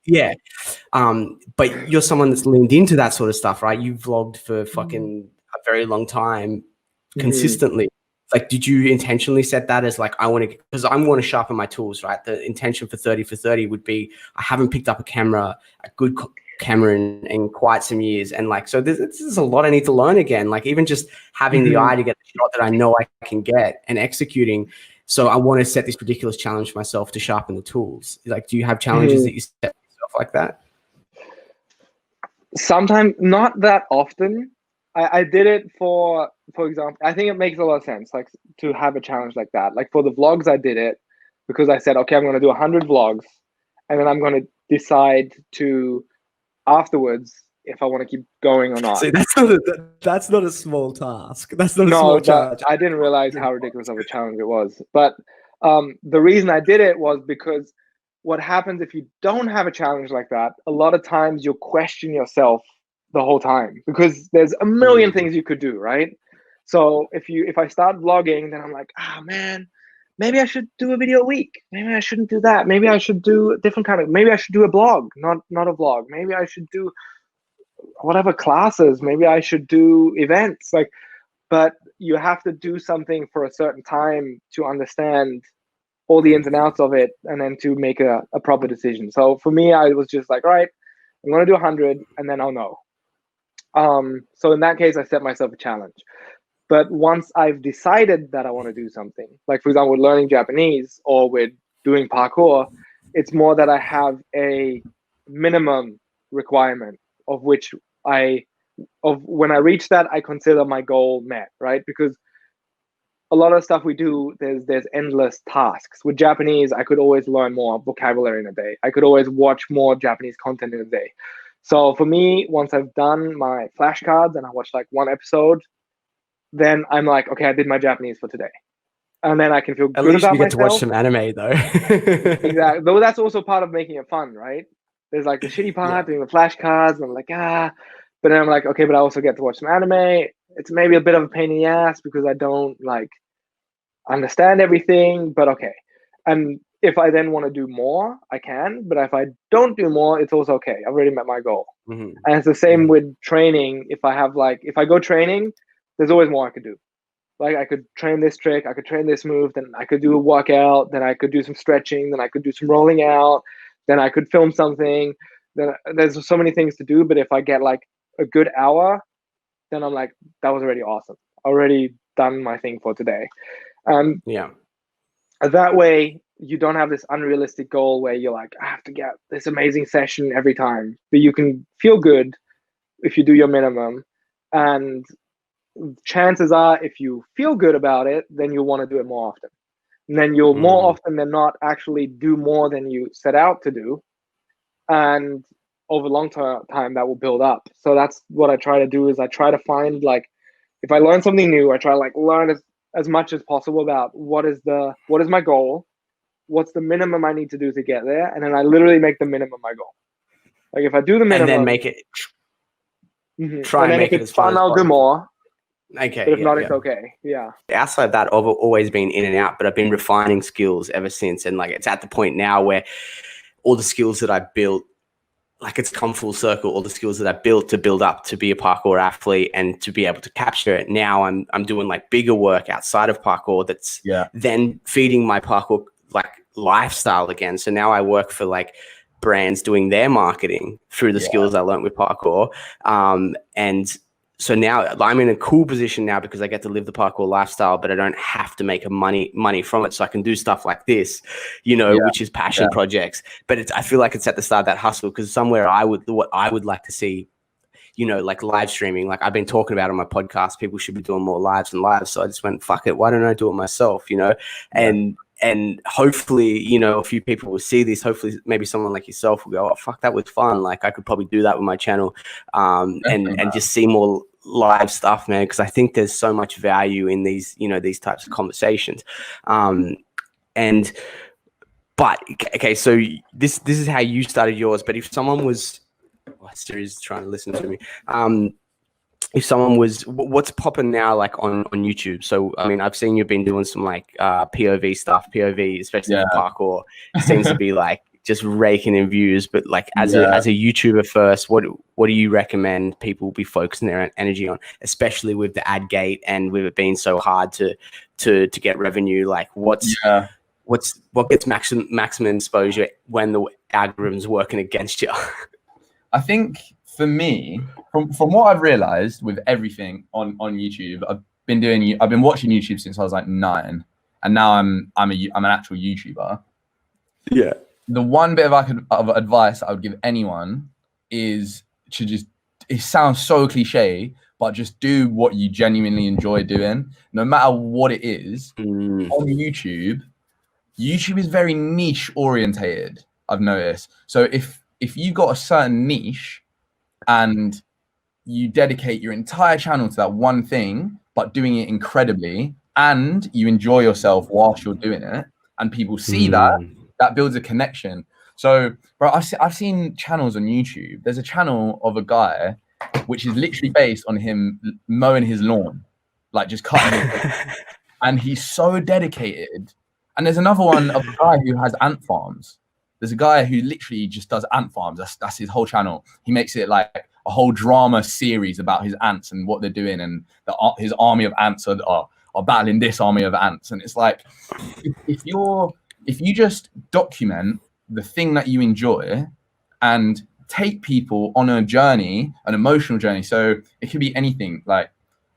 Yeah. But you're someone that's leaned into that sort of stuff, right? You've vlogged for fucking a very long time consistently. Like, did you intentionally set that as like, I want to, because I want to sharpen my tools, right? The intention for 30 for 30 would be, I haven't picked up a good camera in quite some years. And like, so this is a lot I need to learn again. Like even just having the eye to get the shot that I know I can get and executing. So I want to set this ridiculous challenge for myself to sharpen the tools. Like, do you have challenges that you set yourself like that? Sometimes, not that often. I did it for example, I think it makes a lot of sense, like to have a challenge like that. Like for the vlogs, I did it because I said, okay, I'm going to do 100 vlogs, and then I'm going to decide to afterwards if I want to keep going or not. See, that's not a small task. That's not a small challenge. I didn't realize how ridiculous of a challenge it was. But the reason I did it was because what happens if you don't have a challenge like that, a lot of times you'll question yourself the whole time because there's a million things you could do, right? So if I start vlogging, then I'm like, man, maybe I should do a video a week. Maybe I shouldn't do that. Maybe I should do a different kind of, maybe I should do a blog, not a vlog. Maybe I should do whatever classes. Maybe I should do events. Like, but you have to do something for a certain time to understand all the ins and outs of it, and then to make a proper decision. So for me, I was just like, all right, I'm going to do 100 and then I'll know. So in that case, I set myself a challenge. But once I've decided that I want to do something, like for example, with learning Japanese or with doing parkour, it's more that I have a minimum requirement of which when I reach that, I consider my goal met, right? Because a lot of stuff we do, there's endless tasks. With Japanese, I could always learn more vocabulary in a day. I could always watch more Japanese content in a day. So for me, once I've done my flashcards and I watch like one episode, then I'm like, okay, I did my Japanese for today. And then I can feel good about myself. At least you get to watch some anime though. Exactly. Though that's also part of making it fun, right? There's like the shitty part, doing the flashcards, and I'm like, But then I'm like, okay, but I also get to watch some anime. It's maybe a bit of a pain in the ass because I don't like understand everything, but okay. And if I then want to do more, I can. But if I don't do more, it's also okay. I've already met my goal. And it's the same with training. If I go training, there's always more I could do. Like I could train this trick, I could train this move, then I could do a workout, then I could do some stretching, then I could do some rolling out, then I could film something. Then there's so many things to do. But if I get like a good hour, then I'm like, that was already awesome. Already done my thing for today. That way you don't have this unrealistic goal where you're like, I have to get this amazing session every time. But you can feel good if you do your minimum. And chances are, if you feel good about it, then you'll want to do it more often. And then you'll more often than not actually do more than you set out to do. And over long time, that will build up. So that's what I try to do, is I try to find, like, if I learn something new, I try to like learn as much as possible about what is my goal, what's the minimum I need to do to get there, and then I literally make the minimum my goal. Like if I do the minimum, and then make it try and make it as fun. I'll do more. Okay, but if not, it's okay. Yeah. Outside of that, I've always been in and out, but I've been refining skills ever since, and like it's at the point now where all the skills that I built, like it's come full circle. All the skills that I built to build up to be a parkour athlete and to be able to capture it. Now I'm doing like bigger work outside of parkour. That's then feeding my parkour like lifestyle again. So now I work for like brands doing their marketing through the skills I learned with parkour. And so now I'm in a cool position now because I get to live the parkour lifestyle, but I don't have to make money from it. So I can do stuff like this, which is passion projects. But I feel like it's at the start of that hustle, because somewhere what I would like to see, like live streaming, like I've been talking about on my podcast, people should be doing more lives and lives. So I just went, fuck it. Why don't I do it myself? And hopefully, a few people will see this. Hopefully maybe someone like yourself will go, oh, fuck, that was fun. Like I could probably do that with my channel, and just see more live stuff, man. Cause I think there's so much value in these, these types of conversations. But okay. So this is how you started yours. But if someone was, Siri's trying to listen to me. If someone was, what's popping now, like on YouTube? So, I mean, I've seen you've been doing some like POV stuff, especially in parkour. It seems to be like just raking in views. But like as Yeah. a YouTuber first, what do you recommend people be focusing their energy on, especially with the ad gate and with it being so hard to get revenue? Like what gets maximum exposure when the algorithm's working against you? I think for me, from what I've realized with everything on YouTube, I've been watching YouTube since I was like 9, and now I'm an actual YouTuber. Yeah. The one bit of advice I would give anyone is to just, it sounds so cliche, but just do what you genuinely enjoy doing, no matter what it is. On YouTube is very niche orientated, I've noticed. So if you got a certain niche and you dedicate your entire channel to that one thing, but doing it incredibly, and you enjoy yourself whilst you're doing it, and people see that builds a connection. So, bro, I've seen channels on YouTube. There's a channel of a guy which is literally based on him mowing his lawn, like just cutting it. And he's so dedicated. And there's another one of a guy who has ant farms. There's a guy who literally just does ant farms. That's his whole channel. He makes it like a whole drama series about his ants and what they're doing, and his army of ants are battling this army of ants. And it's like, if you just document the thing that you enjoy and take people on a journey, an emotional journey. So it could be anything. Like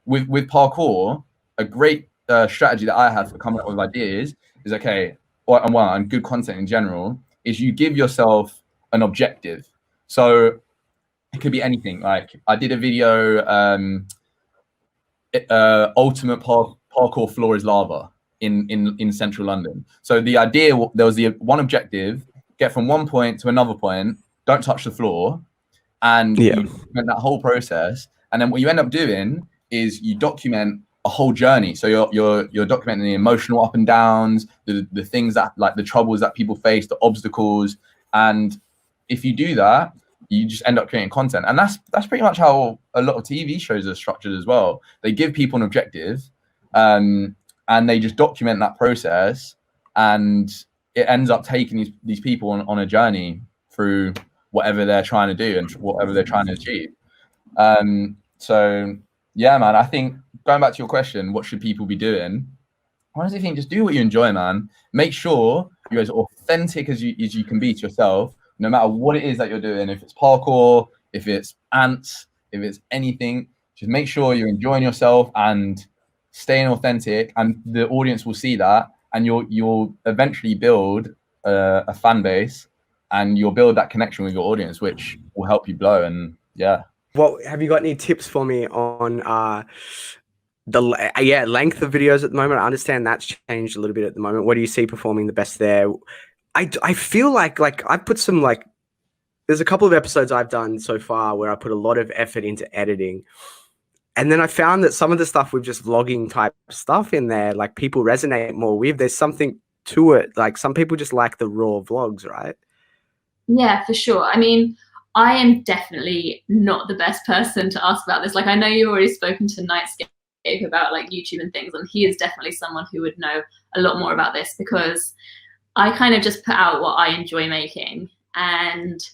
with parkour, a great strategy that I have for coming up with ideas is, okay, and good content in general, is you give yourself an objective. So it could be anything. Like I did a video, ultimate parkour floor is lava in central London. So the idea, there was the one objective, get from one point to another point, don't touch the floor, and you document that whole process. And then what you end up doing is you document a whole journey. So you're documenting the emotional up and downs, the things that, like, the troubles that people face, the obstacles. And if you do that, you just end up creating content. And that's pretty much how a lot of TV shows are structured as well. They give people an objective, and they just document that process, and it ends up taking these people on a journey through whatever they're trying to do and whatever they're trying to achieve. So yeah, man, I think going back to your question, what should people be doing? I honestly think just do what you enjoy, man. Make sure you're as authentic as you can be to yourself, no matter what it is that you're doing. If it's parkour, if it's ants, if it's anything, just make sure you're enjoying yourself and staying authentic, and the audience will see that, and you'll eventually build a fan base, and you'll build that connection with your audience, which will help you blow. And yeah. Well, have you got any tips for me on the length of videos at the moment? I understand that's changed a little bit at the moment. What do you see performing the best there? I feel like I've put some, like, there's a couple of episodes I've done so far where I put a lot of effort into editing. And then I found that some of the stuff with just vlogging type stuff in there, like, people resonate more with. There's something to it. Like, some people just like the raw vlogs, right? Yeah, for sure. I mean, I am definitely not the best person to ask about this. Like, I know you've already spoken to Nightscape about, like, YouTube and things, and he is definitely someone who would know a lot more about this, because I kind of just put out what I enjoy making. And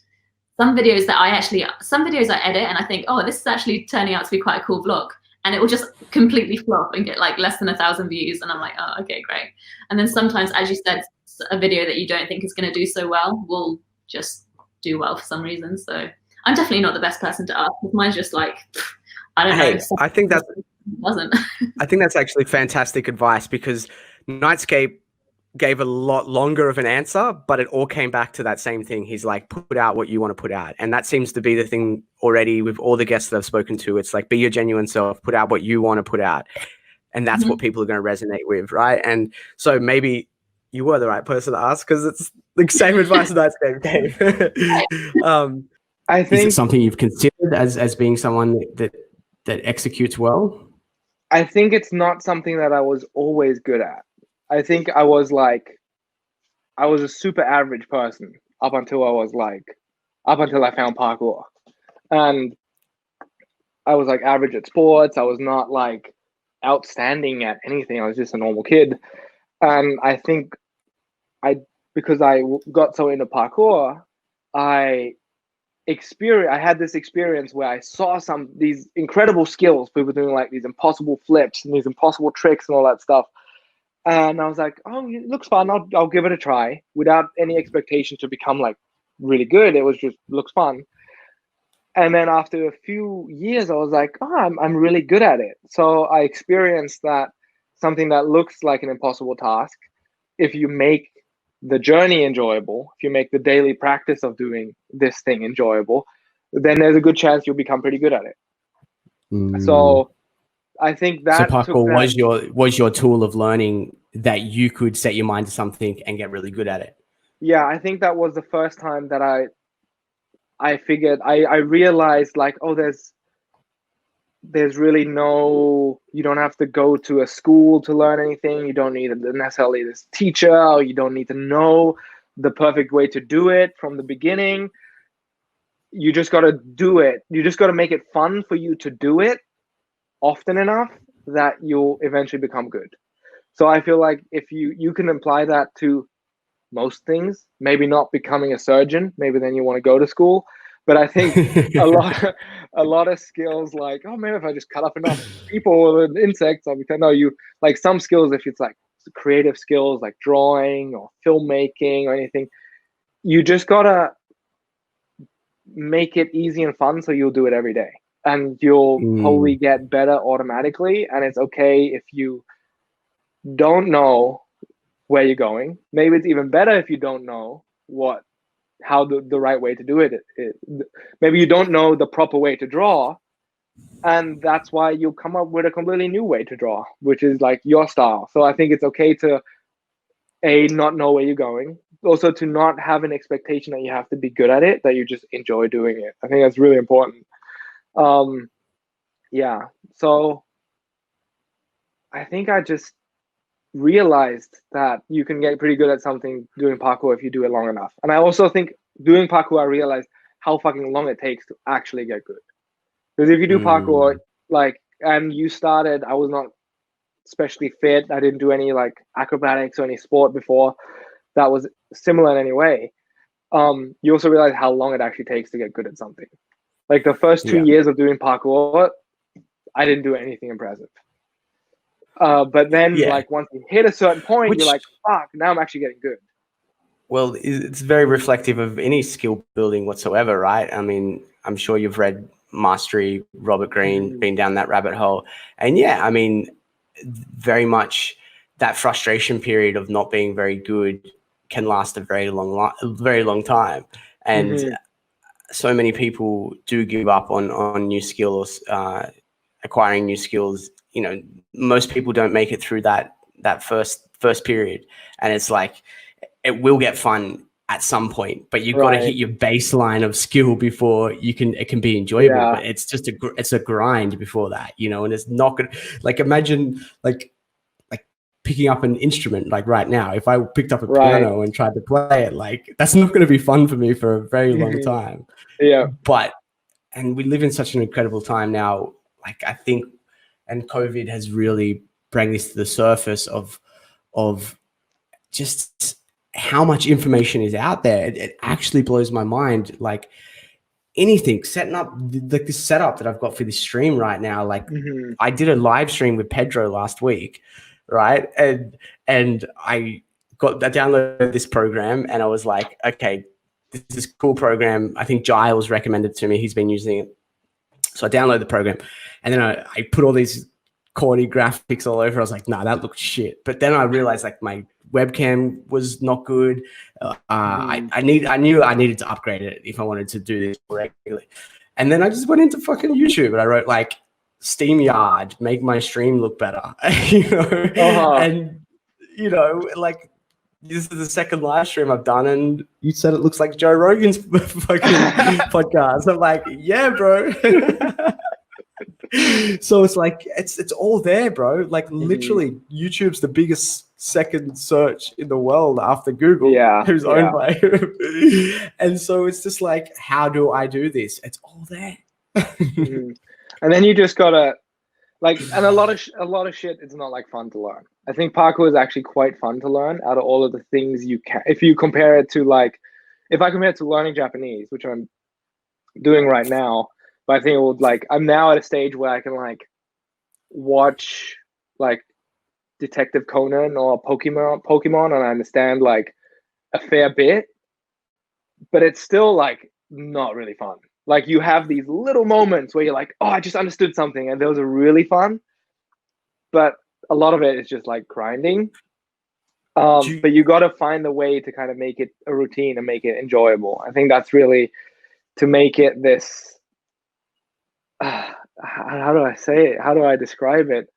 some videos I edit and I think, oh, this is actually turning out to be quite a cool vlog. And it will just completely flop and get like less than 1,000 views. And I'm like, oh, okay, great. And then sometimes, as you said, a video that you don't think is going to do so well will just do well for some reason. So I'm definitely not the best person to ask. Mine's just like, I don't know. I think that's wasn't. I think that's actually fantastic advice, because Nightscape gave a lot longer of an answer, but it all came back to that same thing. He's like, put out what you want to put out. And that seems to be the thing already with all the guests that I've spoken to. It's like, be your genuine self, put out what you want to put out. And that's what people are going to resonate with, right? And so maybe you were the right person to ask, because it's the same advice that gave. I think, is it something you've considered as being someone that executes well? I think it's not something that I was always good at. I think I was a super average person up until I found parkour. And I was like average at sports. I was not like outstanding at anything. I was just a normal kid. And I think I because I got so into parkour, I had this experience where I saw these incredible skills, people doing like these impossible flips and these impossible tricks and all that stuff. And I was like, oh, it looks fun. I'll give it a try without any expectation to become like really good. It was just looks fun. And then after a few years, I was like, oh, I'm really good at it. So I experienced that something that looks like an impossible task, if you make the journey enjoyable, if you make the daily practice of doing this thing enjoyable, then there's a good chance you'll become pretty good at it. So I think that parkour was your tool of learning that you could set your mind to something and get really good at it. Yeah, I think that was the first time that I figured, I realized like, oh, there's really you don't have to go to a school to learn anything. You don't need necessarily this teacher, or you don't need to know the perfect way to do it from the beginning. You just got to do it. You just got to make it fun for you to do it often enough that you'll eventually become good. So I feel like if you can apply that to most things, maybe not becoming a surgeon, maybe then you want to go to school. But I think a lot of skills like, oh man, if I just cut up enough people and insects, I'll become, no, you like some skills, if it's like creative skills like drawing or filmmaking or anything, you just gotta make it easy and fun so you'll do it every day. And you'll probably get better automatically. And it's okay if you don't know where you're going. Maybe it's even better if you don't know how the right way to do it. Maybe you don't know the proper way to draw, and that's why you'll come up with a completely new way to draw, which is like your style. So I think it's okay to not know where you're going, also to not have an expectation that you have to be good at it, that you just enjoy doing it. I think that's really important. Yeah, so I think I just realized that you can get pretty good at something doing parkour if you do it long enough. And I also think doing parkour, I realized how fucking long it takes to actually get good. Because if you do parkour, like, and you started, I was not especially fit. I didn't do any like acrobatics or any sport before that was similar in any way. You also realize how long it actually takes to get good at something. Like the first 2 years of doing parkour, I didn't do anything impressive. But then like once you hit a certain point, you're like, fuck, now I'm actually getting good. Well, it's very reflective of any skill building whatsoever, right? I mean, I'm sure you've read Mastery, Robert Greene, been down that rabbit hole. And yeah, I mean, very much that frustration period of not being very good can last a very long time. And so many people do give up on new skills, acquiring new skills. You know, most people don't make it through that first period, and it's like it will get fun at some point, but you've got to hit your baseline of skill before it can be enjoyable. But it's just it's a grind before that, you know. And it's not gonna, like, imagine like picking up an instrument like right now. If I picked up a piano and tried to play it, like that's not going to be fun for me for a very long time. And we live in such an incredible time now. Like I think. And COVID has really brought this to the surface of just how much information is out there. It actually blows my mind. Like anything, setting up like this setup that I've got for this stream right now. Like I did a live stream with Pedro last week, right? And I downloaded this program and I was like, okay, this is a cool program. I think Giles recommended it to me. He's been using it. So I downloaded the program and then I put all these corny graphics all over. I was like, nah, that looks shit. But then I realized like my webcam was not good. I knew I needed to upgrade it if I wanted to do this regularly. And then I just went into fucking YouTube and I wrote like SteamYard, make my stream look better, you know? And, you know, like this is the second live stream I've done and you said it looks like Joe Rogan's fucking podcast. I'm like, yeah, bro. So it's like, it's all there, bro. Like literally YouTube's the biggest second search in the world after Google, who's owned by him. And so it's just like, how do I do this? It's all there. And then you just gotta, Like, and a lot of shit is not like fun to learn. I think parkour is actually quite fun to learn out of all of the things you can. If you compare it to like, if I compare it to learning Japanese, which I'm doing right now, but I think it would like, I'm now at a stage where I can like watch like Detective Conan or Pokemon, and I understand like a fair bit, but it's still like not really fun. Like you have these little moments where you're like, oh, I just understood something, and those are really fun. But a lot of it is just like grinding. But you got to find a way to kind of make it a routine and make it enjoyable. I think that's really to make it this. How do I say it? How do I describe it?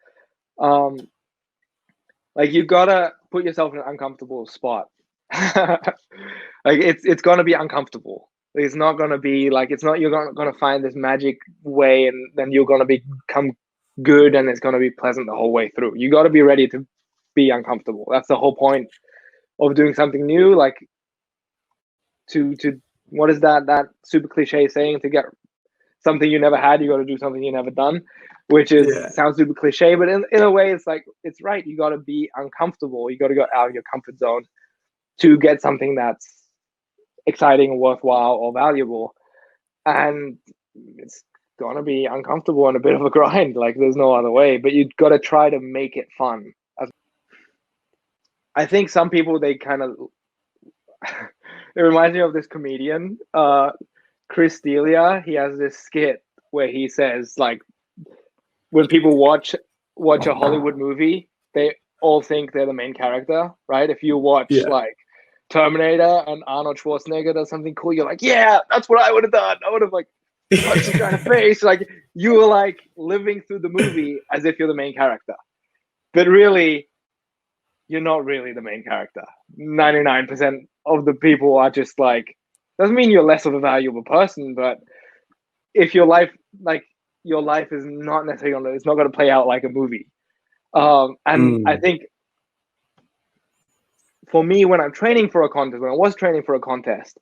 Like you gotta put yourself in an uncomfortable spot. Like it's gonna be uncomfortable. It's not gonna be like, it's not, you're gonna find this magic way and then you're gonna become good and it's gonna be pleasant the whole way through. You gotta be ready to be uncomfortable. That's the whole point of doing something new. Like to what is that super cliche saying? To get something you never had, you got to do something you never done, which is sounds super cliche, but in a way it's like, it's right. You got to be uncomfortable. You got to go out of your comfort zone to get something that's exciting or worthwhile or valuable. And it's gonna be uncomfortable and a bit of a grind. Like there's no other way, but you've got to try to make it fun. I think some people, they kind of it reminds me of this comedian, Chris D'Elia. He has this skit where he says like, when people watch a Hollywood movie, they all think they're the main character, right? If you watch like Terminator and Arnold Schwarzenegger does something cool, you're like, yeah, that's what I would have done. I would have like punched the guy in the face. Like you were like living through the movie as if you're the main character, but really, you're not really the main character. 99% of the people are just like, doesn't mean you're less of a valuable person, but if your life is not necessarily it's not going to play out like a movie. I think for me, when I'm training for a contest, when I was training for a contest,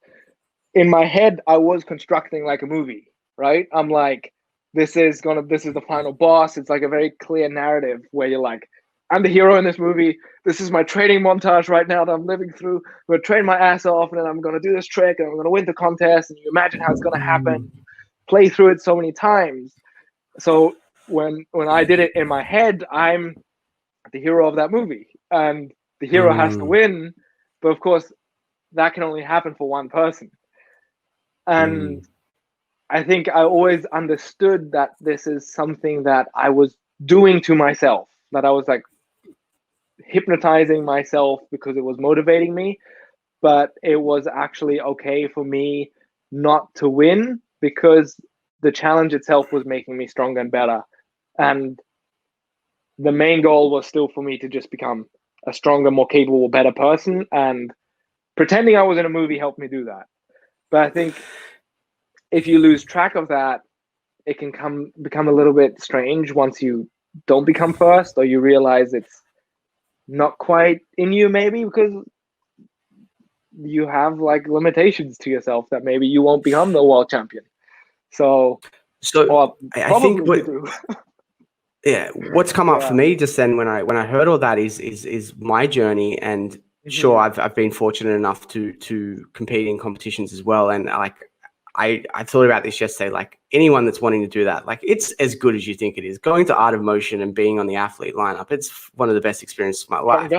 in my head, I was constructing like a movie, right? I'm like, this is the final boss. It's like a very clear narrative where you're like, I'm the hero in this movie. This is my training montage right now that I'm living through. I'm going to train my ass off, and then I'm going to do this trick, and I'm going to win the contest. And you imagine how it's going to happen. Play through it so many times. So when I did it in my head, I'm the hero of that movie, and the hero has to win. But of course, that can only happen for one person. And I think I always understood that this is something that I was doing to myself, that I was like hypnotizing myself because it was motivating me, but it was actually okay for me not to win because the challenge itself was making me stronger and better. And the main goal was still for me to just become a stronger, more capable, better person. And pretending I was in a movie helped me do that. But I think if you lose track of that, it can become a little bit strange once you don't become first, or you realize it's not quite in you, maybe because you have like limitations to yourself that maybe you won't become the world champion. So I think what's come up for me just then when I heard all that is my journey. And sure, I've been fortunate enough to compete in competitions as well. And like I thought about this yesterday, like anyone that's wanting to do that, like it's as good as you think it is. Going to Art of Motion and being on the athlete lineup, it's one of the best experiences of my life.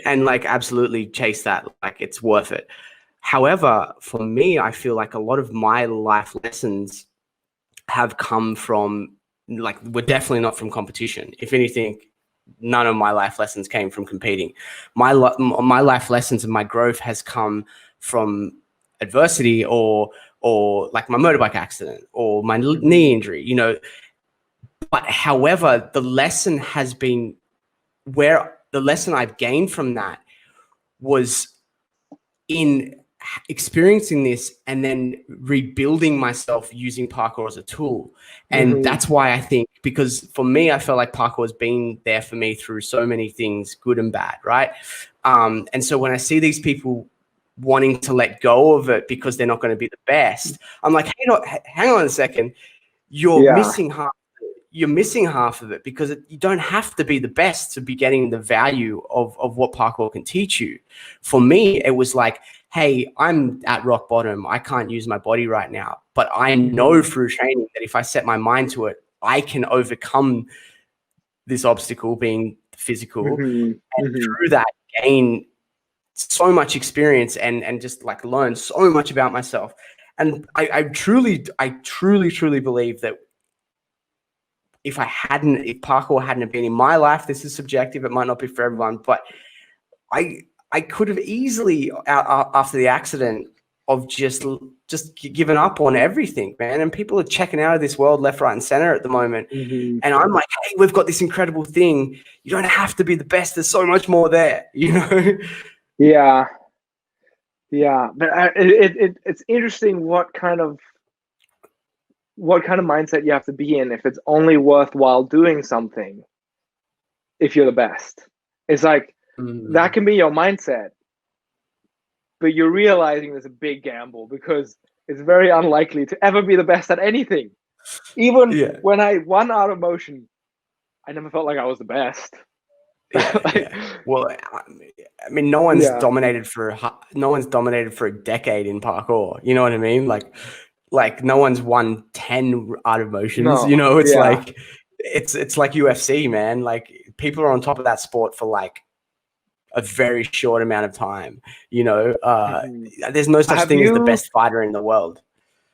And like absolutely chase that, like it's worth it. However, for me, I feel like a lot of my life lessons have come from, like, we're definitely not from competition. If anything, none of my life lessons came from competing. My life lessons and my growth has come from adversity or like my motorbike accident or my knee injury, But however, the lesson has been where the lesson I've gained from that was in experiencing this and then rebuilding myself using parkour as a tool. And that's why I think, because for me, I felt like parkour has been there for me through so many things, good and bad, right? And so when I see these people wanting to let go of it because they're not going to be the best, I'm like, hang on a second, you're missing half you're missing half of it, because you don't have to be the best to be getting the value of what parkour can teach you. For me, it was like, hey, I'm at rock bottom. I can't use my body right now, but I know through training that if I set my mind to it, I can overcome this obstacle, being physical, and through that gain so much experience and just like learn so much about myself. And I truly believe that if parkour hadn't been in my life, this is subjective, it might not be for everyone, but I could have easily, after the accident, of just given up on everything, man. And people are checking out of this world left, right, and center at the moment. And I'm like, hey, we've got this incredible thing. You don't have to be the best. There's so much more there, you know? Yeah. But it's interesting what kind of mindset you have to be in if it's only worthwhile doing something if you're the best. It's like, that can be your mindset, but you're realizing there's a big gamble, because it's very unlikely to ever be the best at anything. Even when I won Out of Motion, I never felt like I was the best. Well, I mean, no one's dominated for a decade in parkour. You know what I mean? Like no one's won 10 Out of Motions. No. You know, it's like it's like UFC, man. Like people are on top of that sport for like a very short amount of time. You know, there's no such thing as the best fighter in the world.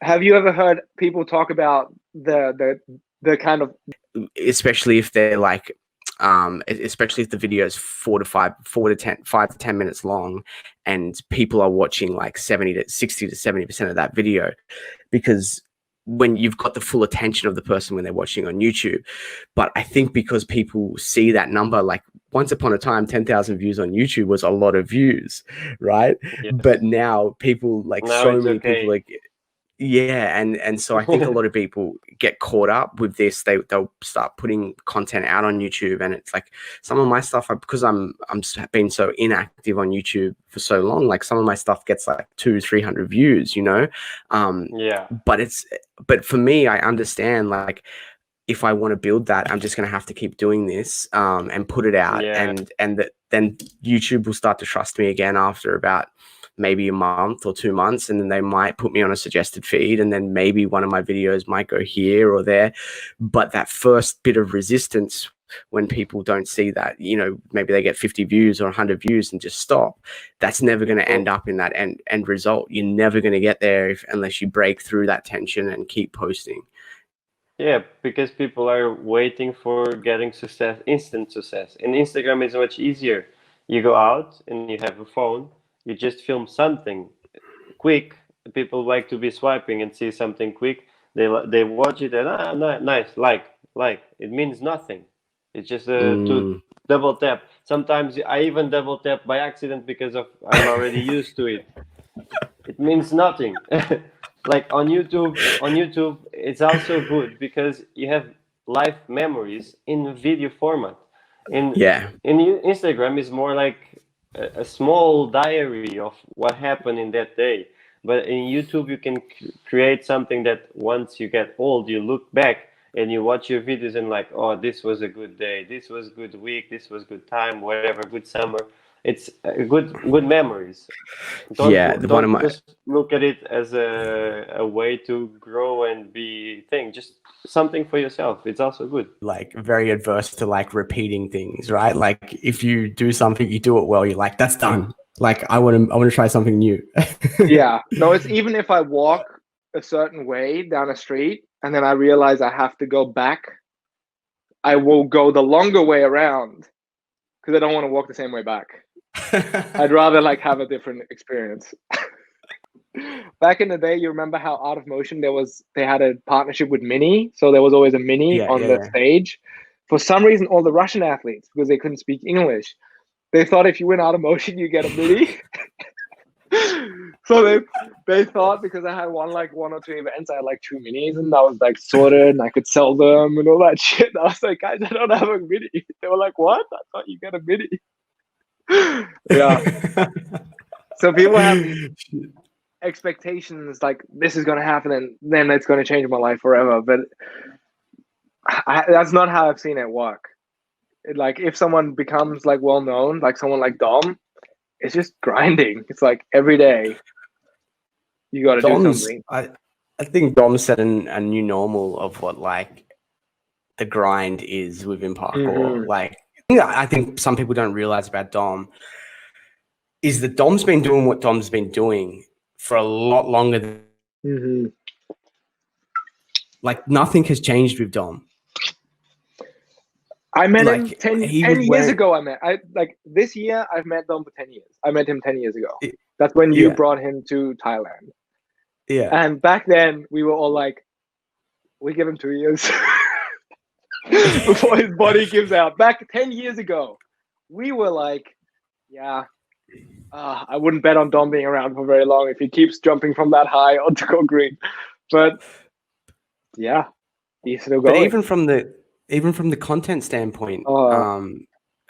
Have you ever heard people talk about the kind of, especially if they're like, especially if the video is 5 to 10 minutes long, and people are watching like 60 to 70% of that video, because when you've got the full attention of the person when they're watching on YouTube. But I think because people see that number, like once upon a time, 10,000 views on YouTube was a lot of views, right? Yes. But now people like now so many people like, and so I think a lot of people get caught up with this. They'll start putting content out on YouTube, and it's like some of my stuff, because I'm been so inactive on YouTube for so long, like some of my stuff gets like 200-300 views, you know. But for me, I understand, like if I want to build that, I'm just going to have to keep doing this and put it out, and then YouTube will start to trust me again after about maybe a month or 2 months, and then they might put me on a suggested feed, and then maybe one of my videos might go here or there. But that first bit of resistance, when people don't see that, you know, maybe they get 50 views or 100 views and just stop, that's never going to end up in that end result. You're never going to get there unless you break through that tension and keep posting. Yeah, because people are waiting for getting success, instant success. And Instagram is much easier. You go out and you have a phone, you just film something quick. People like to be swiping and see something quick. They watch it and nice, like. It means nothing. It's just to double tap. Sometimes I even double tap by accident because I'm already used to it. It means nothing. Like on YouTube, it's also good because you have live memories in video format. In Instagram is more like a small diary of what happened in that day. But in YouTube, you can create something that once you get old, you look back and you watch your videos and like, oh, this was a good day, this was a good week, this was good time, whatever, good summer. It's good memories. Don't just look at it as a way to grow and be thing. Just something for yourself. It's also good. Like very adverse to like repeating things, right? Like if you do something, you do it well, you're like, that's done. Like I want to try something new. No, it's even if I walk a certain way down a street and then I realize I have to go back, I will go the longer way around because I don't want to walk the same way back. I'd rather like have a different experience. Back in the day, you remember how Out of Motion they had a partnership with Mini, so there was always a Mini on the stage. For some reason, all the Russian athletes, because they couldn't speak English, they thought if you went Out of Motion, you get a Mini. So they thought because I had one or two events, I had like 2 minis, and I was like sorted, and I could sell them and all that shit. I was like, guys, I don't have a mini. They were like, what? I thought you get a mini. So people have these expectations like this is going to happen and then it's going to change my life forever, but That's not how I've seen it work. Like if someone becomes like well known, like someone like Dom, it's just grinding. It's like every day you got to do something. I think Dom set a new normal of what like the grind is within parkour. Like I think some people don't realize about Dom is that Dom's been doing what Dom's been doing for a lot longer than like nothing has changed with Dom. I met like, him 10 years ago. This year I've met Dom for 10 years. I met him 10 years ago. That's when you brought him to Thailand. Yeah. And back then we were all like, we give him 2 years before his body gives out. Back 10 years ago, we were like, yeah, I wouldn't bet on Dom being around for very long if he keeps jumping from that high onto go green. But yeah, he's still going. But even from the content standpoint,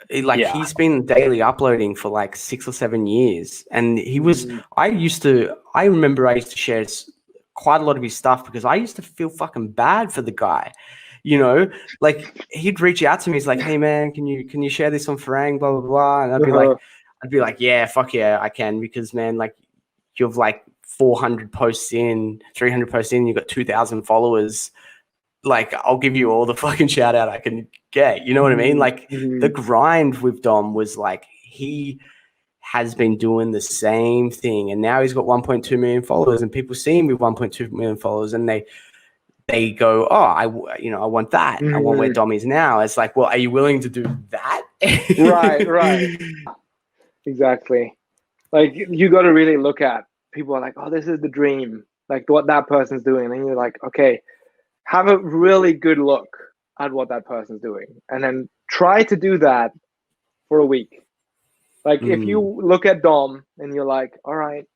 he's been daily uploading for like 6 or 7 years, and he was. I remember I used to share quite a lot of his stuff because I used to feel fucking bad for the guy. You know, like he'd reach out to me. He's like, "Hey man, can you share this on Farang?" Blah blah blah, and I'd be like, "Yeah, fuck yeah, I can," because man, like you've like 400 posts in, 300 posts in, you've got 2,000 followers. Like I'll give you all the fucking shout out I can get. You know what I mean? Like the grind with Dom was like he has been doing the same thing, and now he's got 1.2 million followers, and people see him with 1.2 million followers, and they go, "Oh, I want that. I want where Dom is now." It's like, well, are you willing to do that? Right. Exactly. Like you got to really look at people are like, "Oh, this is the dream." Like what that person's doing, and you're like, "Okay." Have a really good look at what that person's doing and then try to do that for a week. Like if you look at Dom and you're like, all right,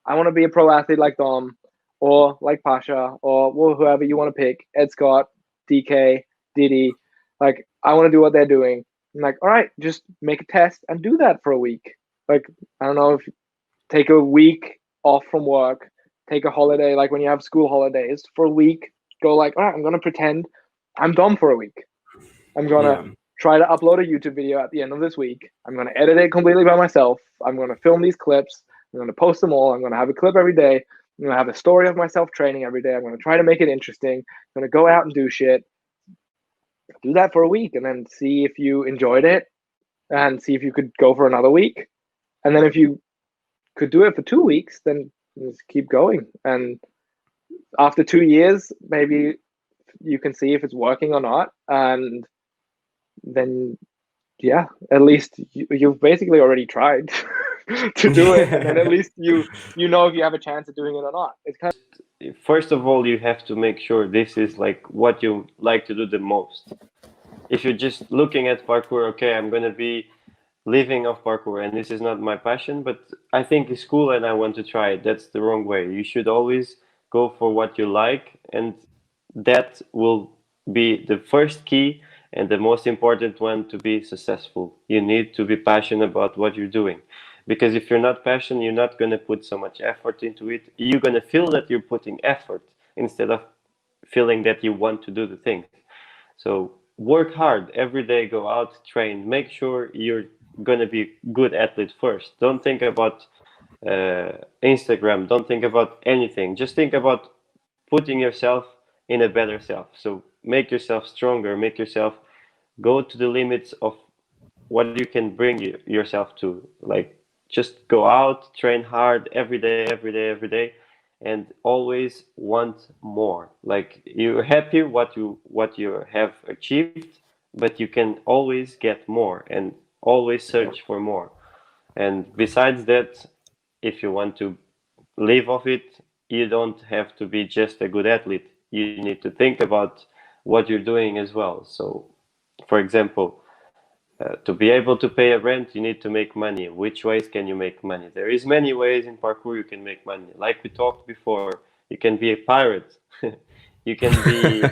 I want to be a pro athlete like Dom or like Pasha or whoever you want to pick, Ed Scott, DK, Diddy, like I want to do what they're doing. I'm like, all right, just make a test and do that for a week. Like, I don't know, if take a week off from work, take a holiday, like when you have school holidays for a week, go like, all right, I'm going to pretend I'm Dom for a week. I'm going to try to upload a YouTube video at the end of this week. I'm going to edit it completely by myself. I'm going to film these clips. I'm going to post them all. I'm going to have a clip every day. I'm going to have a story of myself training every day. I'm going to try to make it interesting. I'm going to go out and do shit. Do that for a week and then see if you enjoyed it and see if you could go for another week. And then if you could do it for 2 weeks, then just keep going. And after 2 years, maybe you can see if it's working or not. And then, yeah, at least you've basically already tried to do it. And then at least you know if you have a chance of doing it or not. It's kind of... First of all, you have to make sure this is like what you like to do the most. If you're just looking at parkour, okay, I'm going to be living off parkour and this is not my passion, but I think it's cool and I want to try it. That's the wrong way. You should always go for what you like, and that will be the first key and the most important one to be successful. You need to be passionate about what you're doing, because if you're not passionate, you're not going to put so much effort into it. You're going to feel that you're putting effort instead of feeling that you want to do the thing. So work hard every day, go out, train, make sure you're going to be good athlete first. Don't think about Instagram, don't think about anything. Just think about putting yourself in a better self. So make yourself stronger, make yourself go to the limits of what you can bring yourself to. Like just go out, train hard every day, and always want more. Like you're happy what you have achieved, but you can always get more and always search for more. And besides that, if you want to live off it, you don't have to be just a good athlete. You need to think about what you're doing as well. So, for example, to be able to pay a rent, you need to make money. Which ways can you make money? There is many ways in parkour you can make money. Like we talked before, you can be a pirate. You can be,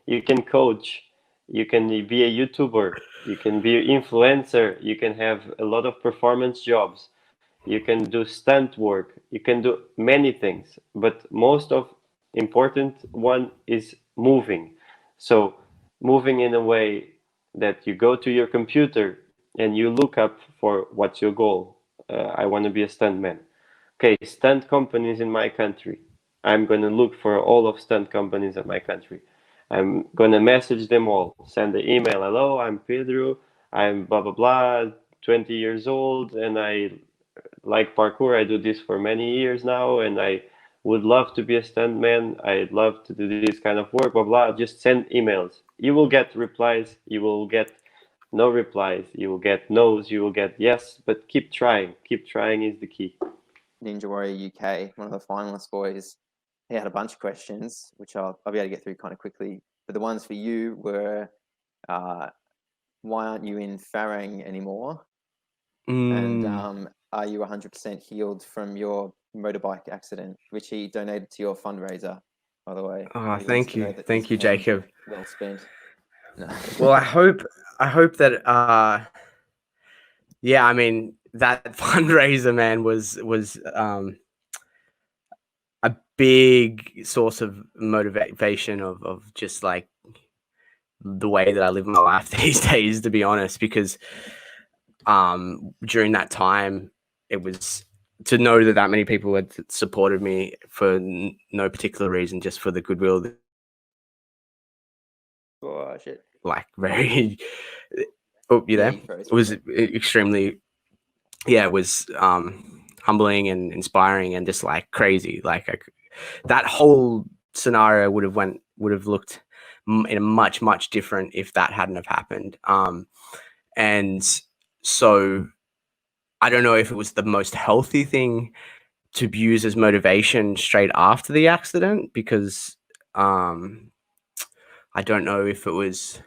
you can coach. You can be a YouTuber. You can be an influencer. You can have a lot of performance jobs. You can do stunt work. You can do many things, but most of important one is moving. So moving in a way that you go to your computer and you look up for what's your goal. I want to be a stuntman. Okay, stunt companies in my country. I'm going to look for all of stunt companies in my country. I'm going to message them all, send an email. Hello, I'm Pedro. I'm blah, blah, blah, 20 years old, and I like parkour. I do this for many years now, and I would love to be a stuntman. I'd love to do this kind of work, blah, blah. Just send emails. You will get replies. You will get no replies. You will get no's. You will get yes, but keep trying. Keep trying is the key. Ninja Warrior UK, one of the finalist boys, he had a bunch of questions, which I'll be able to get through kind of quickly. But the ones for you were, why aren't you in Farang anymore? And are you 100% healed from your motorbike accident, which he donated to your fundraiser, by the way? Oh, thank you, Jacob. Well spent. No. Well, I hope that yeah, I mean, that fundraiser, man, was a big source of motivation of just like the way that I live my life these days, to be honest, because during that time, it was to know that many people had supported me for no particular reason, just for the goodwill. Oh, shit. Like very, oh, you there? It was extremely, yeah, it was humbling and inspiring and just like crazy. Like that whole scenario would have looked in a much different if that hadn't have happened. And so I don't know if it was the most healthy thing to use as motivation straight after the accident, because I don't know if it was,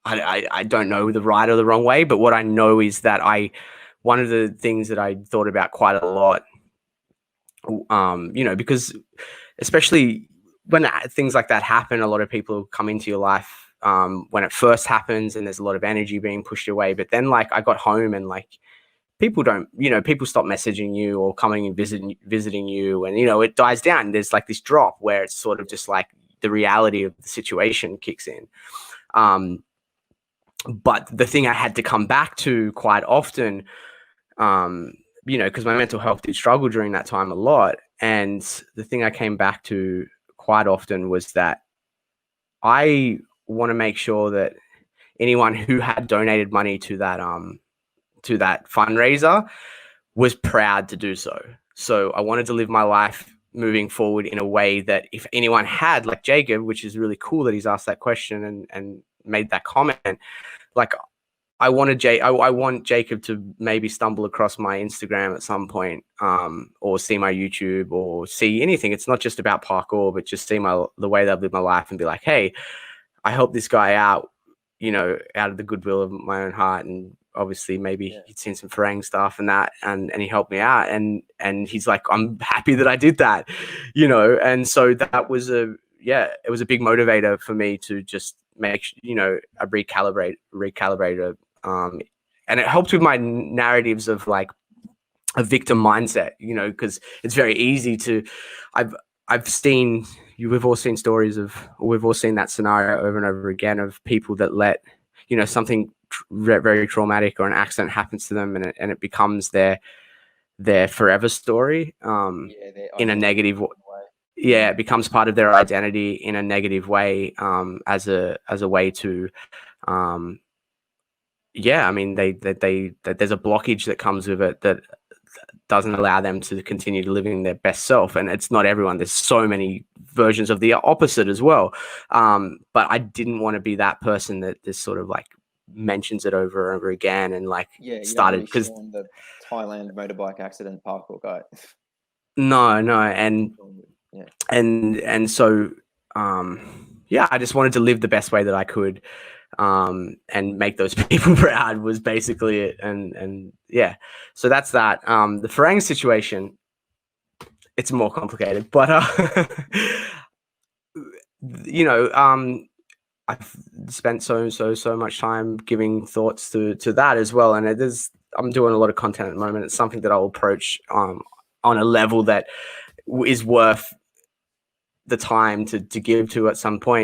I don't know the right or the wrong way, but what I know is that one of the things that I thought about quite a lot, because especially when things like that happen, a lot of people come into your life when it first happens, and there's a lot of energy being pushed away. But then, like, I got home and like people stop messaging you or coming and visiting you, and it dies down. There's like this drop where it's sort of just like the reality of the situation kicks in. But the thing I had to come back to quite often, because my mental health did struggle during that time a lot. And the thing I came back to quite often was that I want to make sure that anyone who had donated money to that fundraiser was proud to do so. So I wanted to live my life moving forward in a way that if anyone had, like Jacob, which is really cool that he's asked that question and made that comment, like I want Jacob to maybe stumble across my Instagram at some point, or see my YouTube or see anything. It's not just about parkour, but just see the way that I've lived my life and be like, hey, I helped this guy out, out of the goodwill of my own heart. And obviously maybe he'd seen some Farang stuff and that, and he helped me out. And he's like, I'm happy that I did that, And so that was it was a big motivator for me to just make, a recalibrate. And it helped with my narratives of like a victim mindset, because it's very easy to, we've all seen stories we've all seen that scenario over and over again of people that let, something very traumatic or an accident happens to them, and it becomes their forever story, in a negative way. Yeah, it becomes part of their identity in a negative way, as a way to, I mean, they there's a blockage that comes with it that doesn't allow them to continue living their best self. And it's not everyone. There's so many versions of the opposite as well. But I didn't want to be that person that just sort of like mentions it over and over again and like started because the Thailand motorbike accident parkour guy. No, and so I just wanted to live the best way that I could, and make those people proud was basically it. And so that's that. The Farang situation, it's more complicated, but I've spent so much time giving thoughts to that as well. And I'm doing a lot of content at the moment. It's something that I'll approach on a level that is worth the time to give to at some point.